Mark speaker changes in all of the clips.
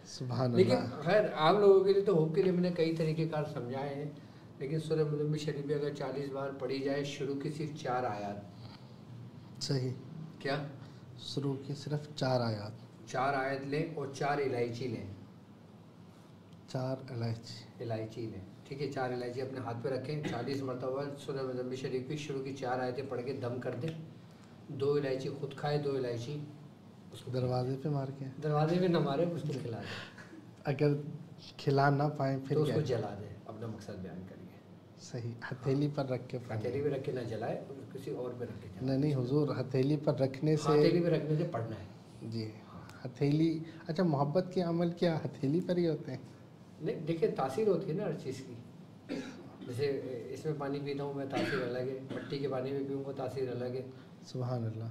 Speaker 1: सुभान
Speaker 2: लेकिन
Speaker 1: अल्लाह।
Speaker 2: खैर आप लोगों के लिए तो हुब के लिए मैंने कई तरीके कार समझाए हैं, लेकिन सूरह मुज़म्मिल शरीफ अगर 40 बार पढ़ी जाए, शुरू की सिर्फ 4 आयत,
Speaker 1: सही।
Speaker 2: क्या
Speaker 1: शुरू की सिर्फ 4 आयत,
Speaker 2: 4 आयत लें और 4 इलायची लें,
Speaker 1: 4 इलायची।
Speaker 2: इलायची लें, ठीक है। 4 इलायची अपने हाथ पे रखें, 40 मरतबा सूरह मुज़म्मिल शरीफ की शुरू की 4 आयतें पढ़ के दम कर दें। 2 इलायची खुद खाए, 2 इलायची उसको
Speaker 1: दरवाजे पे मार के,
Speaker 2: दरवाजे में न मारे, उसको खिला दें।
Speaker 1: अगर खिला ना पाए फिर
Speaker 2: तो
Speaker 1: क्या?
Speaker 2: उसको जला दें, अपना मकसद बयान करिए।
Speaker 1: सही। हथेली पर रख के पढ़ना।
Speaker 2: हथेली पे रख के ना जलाए, किसी और पे रख के जलाए।
Speaker 1: नहीं नहीं हुजूर, हथेली पर रखने से,
Speaker 2: हथेली पे रखने से पढ़ना है
Speaker 1: जी हथेली। अच्छा, मोहब्बत के अमल क्या हथेली पर ही होते हैं?
Speaker 2: नहीं, देखिए तासीर होती है ना हर चीज़ की। जैसे इसमें पानी पीता हूँ मैं, तासीर अलग है। मिट्टी के पानी में पीऊँगा, तासीर अलग है।
Speaker 1: सुभान अल्लाह।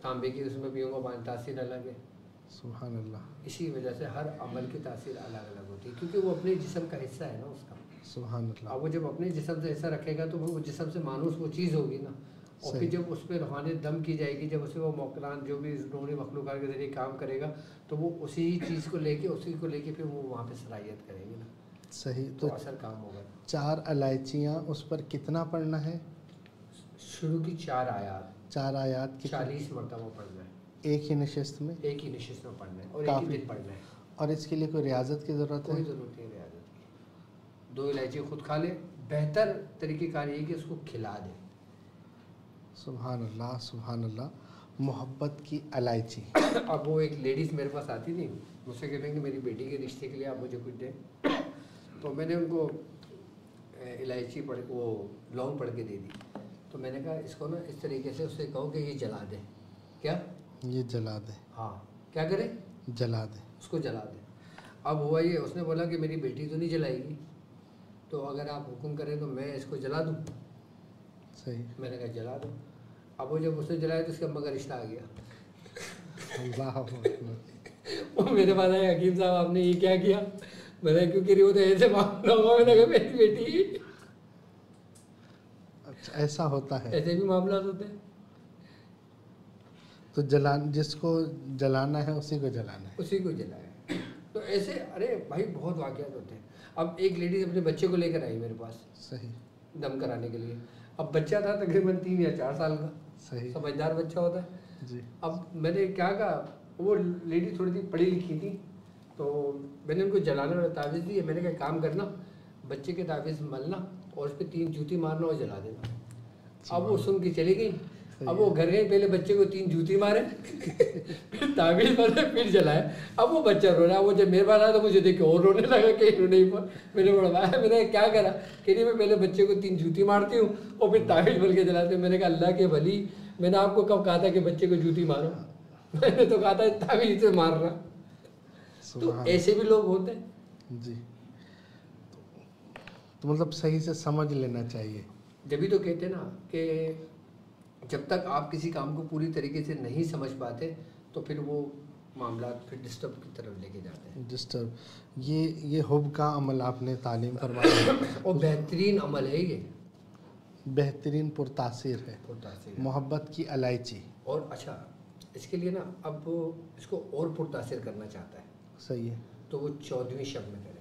Speaker 2: तांबे की उसमें पीऊँगा पानी, तासीर अलग है।
Speaker 1: सुभान अल्लाह।
Speaker 2: इसी वजह से हर अमल की तासीर अलग अलग होती है, क्योंकि वो अपने जिस्म का हिस्सा है ना उसका।
Speaker 1: सुभान अल्लाह।
Speaker 2: अब वो जब अपने जिस्म से हिस्सा रखेगा तो वो जिस्म से मानूस वो चीज़ होगी ना। और फिर जब उस पर रूहानियत दम की जाएगी, जब उसे वो मौकरान जो भी रूहानी मखलूक़ात के ज़रिए काम करेगा, तो वो उसी चीज़ को लेके, उसी को लेके फिर वो वहाँ पे सलाहियत करेगी ना।
Speaker 1: सही।
Speaker 2: तो असर काम होगा।
Speaker 1: 4 इलायचियाँ, उस पर कितना पढ़ना है?
Speaker 2: शुरू की 4 आयत,
Speaker 1: 4 आयत की
Speaker 2: 40 मरतबा पढ़ना है,
Speaker 1: एक ही नशिस्त में,
Speaker 2: एक ही नशिस्त में पढ़ना है और एक ही
Speaker 1: काफ़ी।
Speaker 2: दिन पढ़ना है।
Speaker 1: और इसके लिए कोई रियाजत की ज़रूरत
Speaker 2: कोई
Speaker 1: है?
Speaker 2: ज़रूरत नहीं रियाजत की। 2 इलायची खुद खा ले, बेहतर तरीक़ेकार ये है कि उसको खिला दे।
Speaker 1: सुभान अल्लाह, सुभान अल्लाह। मोहब्बत की इलायची।
Speaker 2: अब वो एक लेडीज़ मेरे पास आती थी, मुझसे कहते हैं कि मेरी बेटी के रिश्ते के लिए आप मुझे कुछ दें। तो मैंने उनको इलायची पढ़, वो लौंग पढ़ के दे दी। तो मैंने कहा इसको ना इस तरीके से उससे कहो कि ये जला दे। क्या?
Speaker 1: ये जला दे।
Speaker 2: हाँ, क्या करे?
Speaker 1: जला दे।
Speaker 2: उसको जला दे। अब हुआ ये, उसने बोला कि मेरी बेटी तो नहीं जलाएगी, तो अगर आप हुक्म करें तो मैं इसको जला दूँ।
Speaker 1: सही।
Speaker 2: मैंने कहा जला दो। अब वो जब उसने जलाया तो उसके अम्मा का रिश्ता आ गया।
Speaker 1: अल्लाह अकबर।
Speaker 2: वो मेरे पास आए, हकीम साहब आपने ये क्या किया? मैंने क्योंकि वो तो ऐसे मामला हुआ, मैंने कहा मेरी बेटी।
Speaker 1: अच्छा, ऐसा होता है?
Speaker 2: ऐसे भी मामला होते हैं।
Speaker 1: तो जिसको जलाना है उसी को जलाना है।
Speaker 2: उसी को जलाया। तो ऐसे अरे भाई बहुत वाक़यात होते हैं। अब एक लेडीज़ अपने बच्चे को लेकर आई मेरे पास
Speaker 1: सही।
Speaker 2: दम कराने के लिए। अब बच्चा था तकरीबन 3 या 4 साल का,
Speaker 1: सही।
Speaker 2: समझदार बच्चा होता है
Speaker 1: जी।
Speaker 2: अब मैंने क्या कहा, वो लेडी थोड़ी सी पढ़ी लिखी थी, तो मैंने उनको जलाने वाला तावीज़ दी। मैंने कहा काम करना, बच्चे के तावीज़ मलना और उस पर 3 जूती मारना और जला देना। अब वो सुन के चली गई। अब वो घर गई, पहले बच्चे को 3 जूती मारे, फिर तावीज़ मले, फिर जलाए। अब वो बच्चा रो रहा है। वो जब मेरे पास आया तो मुझे देख के और रोने लगा कि नहीं। मैंने बोला मैंने क्या करा? कि नहीं मैं पहले बच्चे को 3 जूती मारती हूँ और फिर तावीज़ मल के जलाती हूँ। मैंने कहा अल्लाह के वली, मैंने आपको कब कहा था कि बच्चे को जूती मारो? मैंने तो कहा था तावीज़ से मारना। तो ऐसे भी लोग होते हैं
Speaker 1: जी। तो मतलब सही से समझ लेना चाहिए।
Speaker 2: जब भी तो कहते हैं ना कि जब तक आप किसी काम को पूरी तरीके से नहीं समझ पाते तो फिर वो मामला फिर डिस्टर्ब की तरफ लेके जाते हैं।
Speaker 1: डिस्टर्ब। ये हुब का अमल आपने तालीम फरमाया
Speaker 2: और बेहतरीन अमल है ये,
Speaker 1: बेहतरीन पुरतासीर है।
Speaker 2: पुरतासीर
Speaker 1: मोहब्बत की इलायची।
Speaker 2: और अच्छा, इसके लिए ना अब वो इसको और पुरतासीर करना चाहता है,
Speaker 1: सही है।
Speaker 2: तो वो 14वीं शब में करे।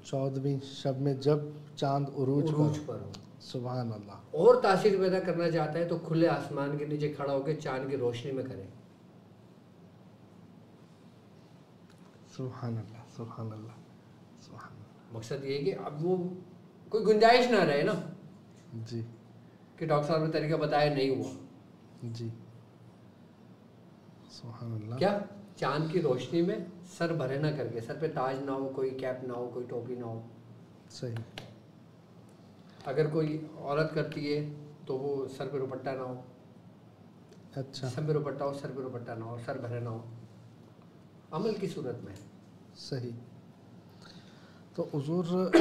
Speaker 1: 14वीं शब में जब चांद उरूज
Speaker 2: पर हो।
Speaker 1: सुभान अल्लाह।
Speaker 2: और तासीर पैदा करना चाहता है तो खुले आसमान के नीचे खड़ा होकर चांद की रोशनी में करे।
Speaker 1: सुभान अल्लाह, सुभान अल्लाह, सुभान अल्लाह।
Speaker 2: मकसद ये है कि अब वो कोई गुंजाइश ना रहे ना
Speaker 1: जी
Speaker 2: कि डॉक्टर साहब ने तरीका बताया नहीं हुआ।
Speaker 1: जी। सुभान अल्लाह।
Speaker 2: क्या? चांद की रोशनी में सर भरे ना करके, सर पे ताज ना हो, कोई कैप ना हो, कोई टोपी ना हो।
Speaker 1: सही।
Speaker 2: अगर कोई औरत करती है तो वो सर पे दुपट्टा ना हो।
Speaker 1: अच्छा।
Speaker 2: सर पे दुपट्टा हो, सर पे दुपट्टा ना हो, सर भरे ना हो, अमल की सूरत में।
Speaker 1: सही। तो हुजूर